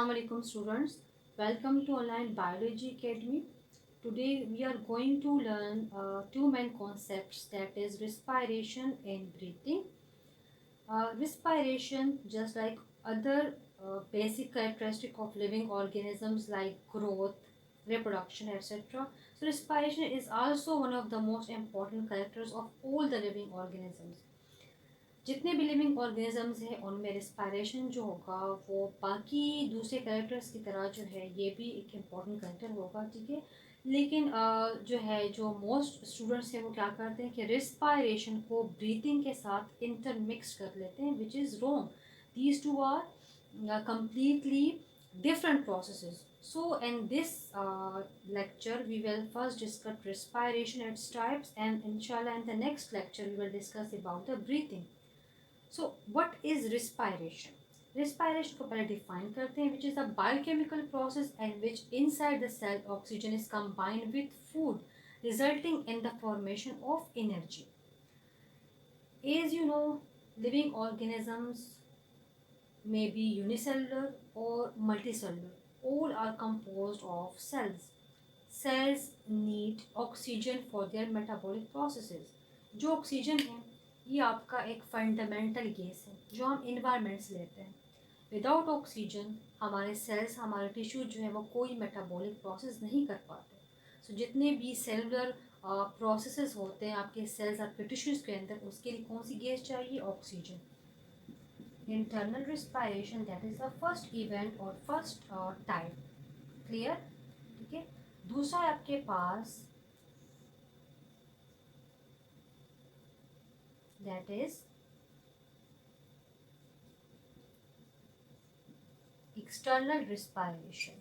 Assalamu alaikum students. Welcome to Online Biology Academy. Today we are going to learn two main concepts, that is respiration and breathing. Respiration, just like other basic characteristic of living organisms like growth, reproduction, etc. So respiration is also one of the most important characters of all the living organisms. जितने भी living organisms हैं उनमें respiration जो होगा वो बाकी दूसरे characters की तरह जो है ये भी एक इम्पॉर्टेंट कैरेक्टर होगा, ठीक है। लेकिन जो है जो मोस्ट स्टूडेंट्स हैं वो क्या करते हैं कि रिस्पायरेशन को ब्रीथिंग के साथ इंटरमिक्स कर लेते हैं, which is wrong. These two are completely different processes. So in this lecture we will first discuss respiration and its types, and inshallah in the next lecture we will discuss about the breathing. So what is respiration? Respiration को पहले define करते हैं, which is a biochemical process in which inside the cell oxygen is combined with food, resulting in the formation of energy. As you know, living organisms may be unicellular or multicellular. All are composed of cells. Cells need oxygen for their metabolic processes. जो oxygen है ये आपका एक fundamental gas है जो हम environment से लेते हैं। विदाउट ऑक्सीजन हमारे सेल्स, हमारे टिश्यू जो है वो कोई मेटाबॉलिक प्रोसेस नहीं कर पाते। सो जितने भी सेलुलर प्रोसेसेस होते हैं आपके सेल्स, आपके टिश्यूज़ के अंदर, उसके लिए कौन सी गैस चाहिए? Oxygen. Internal respiration, that is the first event और फर्स्ट टाइप। क्लियर? ठीक है। दूसरा आपके पास that is external respiration.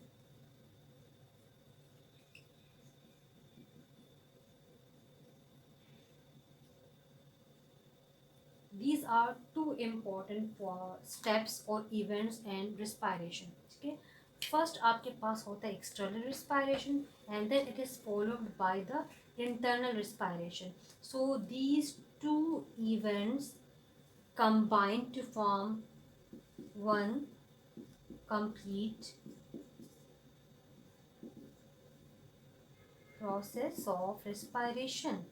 These are two important steps or events and respiration. Okay, first आपके पास होता है external respiration and then it is followed by the internal respiration. So these two events combine to form one complete process of respiration.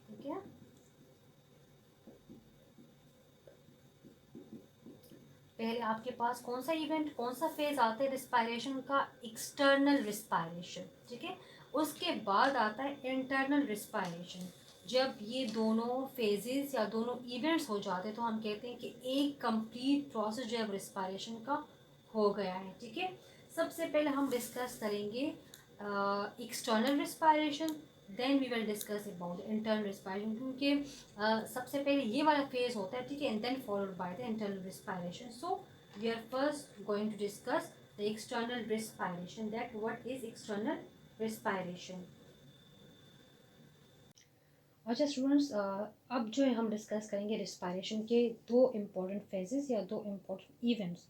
ठीक है। पहले आपके पास कौन सा event, कौन सा फेज आता है रिस्पायरेशन का? एक्सटर्नल रिस्पायरेशन, ठीक है। उसके बाद आता है इंटरनल रिस्पायरेशन। जब ये दोनों फेजेस या दोनों इवेंट्स हो जाते हैं तो हम कहते हैं कि एक कंप्लीट प्रोसेस जो है रिस्पायरेशन का हो गया है, ठीक है। सबसे पहले हम डिस्कस करेंगे external respiration, then we will discuss about internal respiration, क्योंकि सबसे पहले ये वाला फेज होता है, ठीक है, and then followed by the internal respiration. So we are first going to discuss the external respiration, that what is external respiration. अच्छा स्टूडेंट्स, अब जो है हम डिस्कस करेंगे रिस्पायरेशन के दो इम्पॉर्टेंट फेजेस या दो इम्पॉर्टेंट इवेंट्स.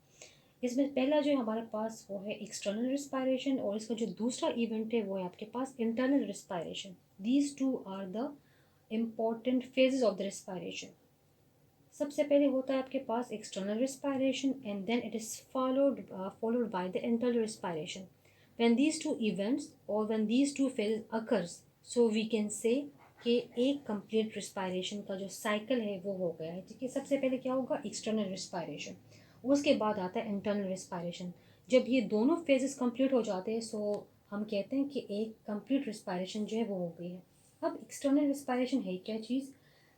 इसमें पहला जो है हमारे पास वो है एक्सटर्नल रिस्पायरेशन, और इसका जो दूसरा इवेंट है वो है आपके पास internal respiration. These two are the important phases of the respiration. सबसे पहले होता है आपके पास external respiration and then it is followed by the internal respiration. When these two events और when these two phases occurs, so we can say कि एक complete respiration का जो साइकिल है वो हो गया है, ठीक है। सबसे पहले क्या होगा? एक्सटर्नल रिस्पायरेशन, उसके बाद आता है इंटरनल रिस्पायरेशन. जब ये दोनों फेजेस कंप्लीट हो जाते हैं सो हम कहते हैं कि एक कंप्लीट रिस्पायरेशन जो है वो हो गई है. अब एक्सटर्नल रिस्पायरेशन है क्या चीज़?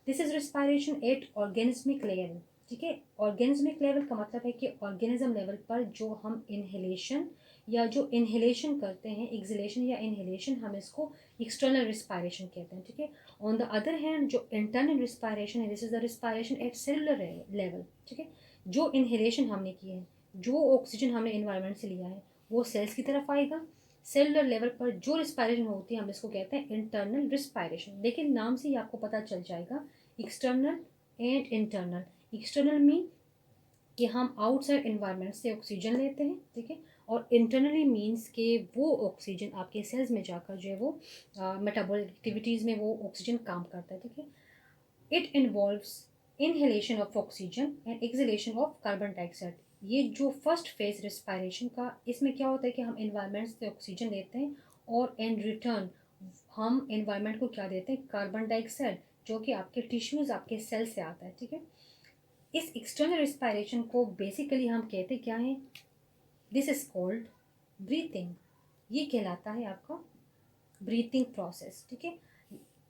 This is respiration at organismic level, ठीक है। ऑर्गेनिज्मिक लेवल का मतलब है कि ऑर्गेनिज्म लेवल पर जो हम इनहेलेशन या जो इनहेलेशन करते हैं, एक्सहेलेशन या इनहेलेशन, हम इसको एक्सटर्नल रिस्पायरेशन कहते हैं, ठीक है. ऑन द अदर हैंड जो इंटरनल रिस्पायरेशन है, this is the respiration at cellular level, ठीक है. जो इनहेलेशन हमने किया है, जो ऑक्सीजन हमने इन्वायरमेंट से लिया है वो सेल्स की तरफ आएगा. सेलुलर लेवल पर जो रिस्पायरेशन होती है हम इसको कहते हैं इंटरनल रिस्पायरेशन. लेकिन नाम से ही आपको पता चल जाएगा external and internal. External mean कि हम आउटसाइड इन्वायरमेंट से ऑक्सीजन लेते हैं, ठीक है. और इंटरनली मीन्स कि वो ऑक्सीजन आपके सेल्स में जाकर जो है वो मेटाबॉलिक एक्टिविटीज़ में वो ऑक्सीजन काम करता है, ठीक है. It involves inhalation of oxygen and exhalation of carbon dioxide. ये जो फर्स्ट फेज रिस्पायरेशन का, इसमें क्या होता है कि हम इन्वायरमेंट से ऑक्सीजन लेते हैं और इन रिटर्न हम इन्वायरमेंट को क्या देते हैं, कार्बन डाइऑक्साइड, जो कि आपके टिश्यूज़ आपके सेल से आता है, ठीक है। इस एक्सटर्नल रिस्पायरेशन को बेसिकली हम कहते क्या है, दिस इज कॉल्ड ब्रीथिंग। ये कहलाता है आपका ब्रीथिंग प्रोसेस, ठीक है।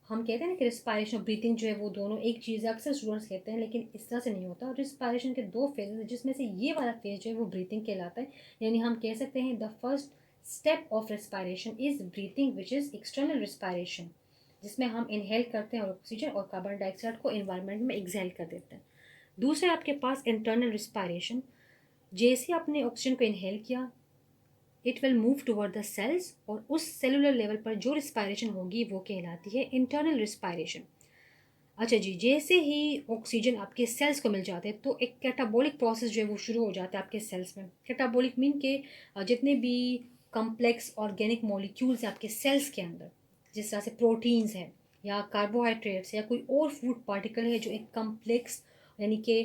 हम कहते हैं ना कि रिस्पायरेशन और ब्रीथिंग जो है वो दोनों एक चीज़ है, अक्सर स्टूडेंट्स कहते हैं, लेकिन इस तरह से नहीं होता। रिस्पायरेशन के दो फेजेस हैं, जिसमें से ये वाला फेज जो है वो ब्रीथिंग कहलाता है। यानी हम कह सकते हैं the first step of respiration is breathing, which is external respiration, जिसमें हम इनहेल करते हैं और ऑक्सीजन और कार्बन डाइऑक्साइड को इन्वायरमेंट में एक्सहेल कर देते हैं। दूसरा आपके पास इंटरनल रिस्पायरेशन, जैसे आपने ऑक्सीजन को इनहेल किया, it will move toward the cells, और उस सेलुलर लेवल पर जो रिस्पायरेशन होगी वो कहलाती है इंटरनल रिस्पायरेशन। अच्छा जी, जैसे ही ऑक्सीजन आपके सेल्स को मिल जाते हैं तो एक कैटाबॉलिक प्रोसेस जो है वो शुरू हो जाता है आपके सेल्स में। कैटाबॉलिक मीन के जितने भी कम्प्लेक्स ऑर्गेनिक मॉलिक्यूल्स हैं आपके सेल्स के अंदर, जिस तरह से प्रोटीन्स हैं या कार्बोहाइड्रेट्स या कोई और फूड पार्टिकल है जो एक कम्प्लेक्स यानी कि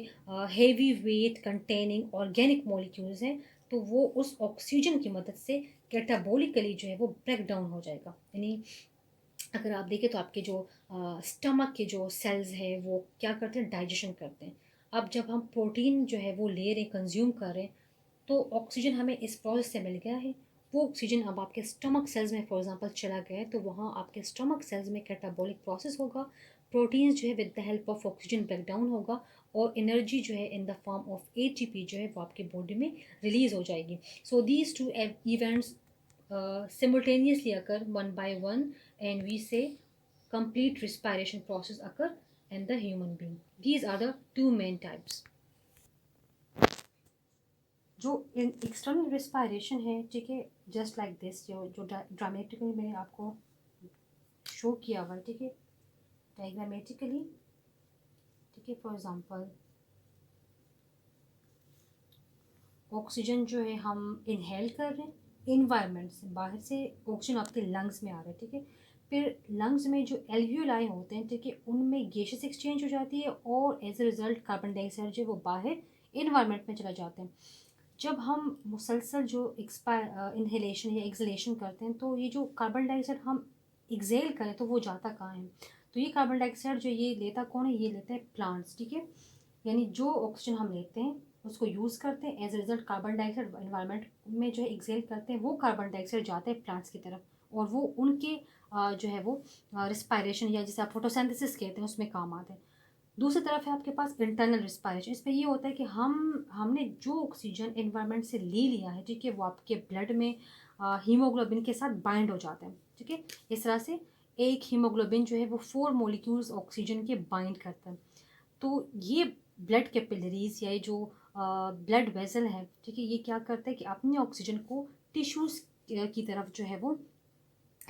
heavy weight containing organic molecules हैं, तो वो उस ऑक्सीजन की मदद से कैटाबॉलिकली जो है वो ब्रेक डाउन हो जाएगा। यानी अगर आप देखें तो आपके जो स्टमक के जो सेल्स हैं वो क्या करते हैं, डाइजेशन करते हैं। अब जब हम प्रोटीन जो है वो ले रहे हैं, कंज्यूम कर रहे हैं, तो ऑक्सीजन हमें इस प्रोसेस से मिल गया है। वो ऑक्सीजन अब आपके स्टमक सेल्स में फॉर एग्जांपल चला गया है, तो वहाँ आपके स्टमक सेल्स में कैटाबॉलिक प्रोसेस होगा। प्रोटीन्स जो है with the help of oxygen break down होगा, और एनर्जी जो है in the form of ATP जो है वो आपके बॉडी में रिलीज हो जाएगी। So these two events simultaneously occur one by one, and we say complete respiration process occur in the human being. These are the two main types. जो external respiration है, ठीक है, जस्ट लाइक दिस, जो dramatically मैंने आपको show किया हुआ है, ठीक है, डायग्रामेटिकली, ठीक है। फॉर एग्जांपल ऑक्सीजन जो है हम इनहेल कर रहे हैं इन्वायरमेंट से, बाहर से ऑक्सीजन आपके लंग्स में आ रहा है, ठीक है। फिर लंग्स में जो एल्वियोलाई होते हैं, ठीक है, उनमें गैसेस एक्सचेंज हो जाती है, और as a result carbon dioxide जो है वो बाहर इन्वायरमेंट में चला जाते हैं। जब हम मुसलसल जो इनहेलेशन या एक्सलेशन करते हैं, तो ये जो कार्बन डाइऑक्साइड हम एक्सेल करें तो वो जाता कहाँ है, तो ये कार्बन डाइऑक्साइड जो ये लेता कौन है, ये लेते हैं प्लांट्स, ठीक है। यानी जो ऑक्सीजन हम लेते हैं उसको यूज़ करते हैं, as a result carbon dioxide environment में जो है एक्सेल करते हैं, वो कार्बन डाइऑक्साइड जाते हैं प्लांट्स की तरफ, और वो उनके जो है वो रिस्पायरेशन या जिसे आप फोटोसिंथेसिस कहते हैं उसमें काम आते हैं। दूसरी तरफ है आपके पास इंटरनल रिस्पायरेशन। इसमें ये होता है कि हमने जो ऑक्सीजन इन्वायरमेंट से ले लिया है, ठीक है, वो आपके ब्लड में हीमोग्लोबिन के साथ बाइंड हो जाते हैं, ठीक है। इस तरह से एक हीमोग्लोबिन जो है वो 4 मॉलिक्यूल्स ऑक्सीजन के बाइंड करता है। तो ये ब्लड कैपिलरीज या ये जो ब्लड वेसल है, ठीक है, ये क्या करता है कि अपने ऑक्सीजन को टिश्यूज़ की तरफ जो है वो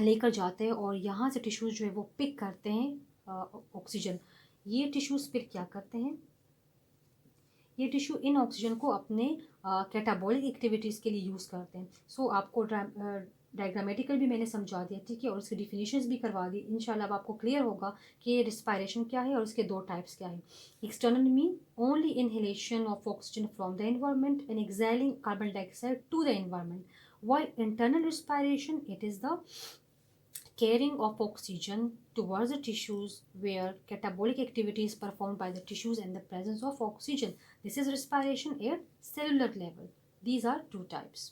लेकर जाते हैं, और यहाँ से टिश्यूज़ जो है वो पिक करते हैं ऑक्सीजन। ये टिश्यूज़ फिर क्या करते हैं, ये टिश्यू इन ऑक्सीजन को अपने कैटाबॉलिक एक्टिविटीज़ के लिए यूज़ करते हैं। सो आपको डायग्रामेटिकल भी मैंने समझा दिया, ठीक है, और उसकी डिफिनीशंस भी करवा दी। इंशाल्लाह अब आपको क्लियर होगा कि रिस्पायरेशन क्या है और इसके दो टाइप्स क्या है। External mean only inhalation of oxygen from the environment and exhaling carbon dioxide to the environment, while internal respiration it is the carrying of oxygen towards the tissues where catabolic activity is performed by the tissues and the presence of oxygen. This is respiration at cellular level. These are two types.